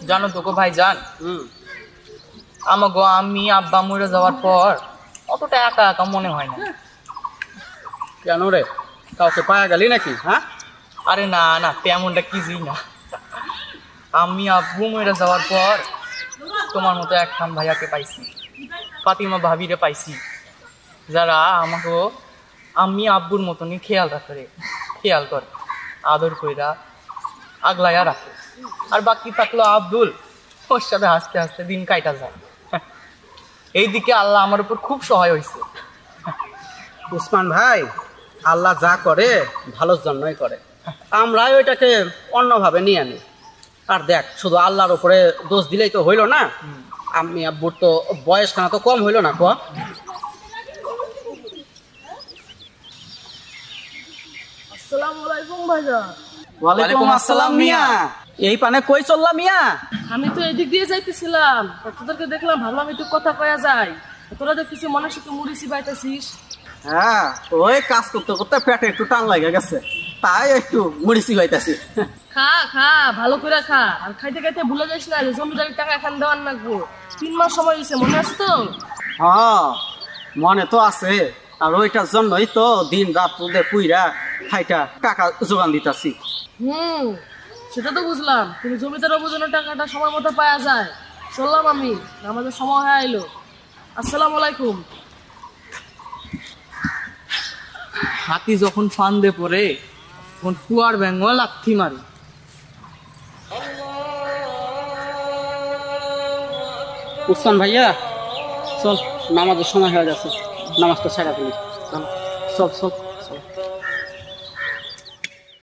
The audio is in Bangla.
জানো তো গো ভাইজান, আমাগো আমি আব্বা মরে যাওয়ার পর অতটা একা একা মনে হয় না। কেন রে, কাউকে পায়া গেলি নাকি? হ্যাঁ, আরে না না, তেমনটা কিছুই না। আমি আব্বু মরে যাওয়ার পর তোমার মতো একখান ভাইয়াকে পাইছি, ফাতিমা ভাবিরে পাইছি, যারা আমাকে আমি আব্বুর মতনই খেয়াল করে আদর কইরা আগলাইয়া রাখে। আর বাকি থাকলো আব্দুল, ওর সাথে হাসতে হাসতে দিন কাইটা যায়। এইদিকে আল্লাহ আমার উপর খুব সহায় হয়েছে। উসমান ভাই, আল্লাহ যা করে ভালোর জন্যই করে, আমরাই ওইটাকে অন্যভাবে নিয়ে আনি। আর দেখ, শুধু আল্লাহর উপরে দোষ দিলেই তো হইল না। আমি আব্বুর তো বয়স খানা তো কম হইল না। ক আসসালামু আলাইকুম ভাইজান। ওয়ালাইকুম আসসালাম মিয়া। এই পানে কই চললাম মিয়া? আমি তো এদিক দিয়ে যাইতেছিলাম, তোদেরকে দেখলাম, ভাবলাম একটু কথা কয়া যায়। তোরা দেখতেছি মনে সাথে মুড়ি চিবাইতেছিস। হ্যাঁ, ওই কাজ করতে করতে পেটে একটু টান লাগে গেছে, তাই একটু মুড়ি চিবাইতেছি। খা খা, ভালো করে খা। আর খাইতে খাইতে ভুলে যাস না যে জমিদারের টাকা এখান দেওয়ার লাগবো। 3 মাস সময় দিছে, মনে আছে তো? হ্যাঁ, মনে তো আছে। আর ওইটার জন্যই তো দিন রাত তোদের পুইরা খাইটা টাকা যোগান দিতেছি। সেটা তো বুঝলাম, কিন্তু জমিদার অবজনের টাকাটা সময় মতো পাওয়া যায়। চললাম আমি, আমাদের সময় হয়ে আইলো। আসসালামু আলাইকুম। হাতি যখন ফান্দে পড়ে তখন কুয়ার ব্যাঙ্গল লাথি মারি। উসমান ভাইয়া, চল, নামাজের সময় হয়ে গেছে, নামাজটা সেরা ফেলি। চল চল চল।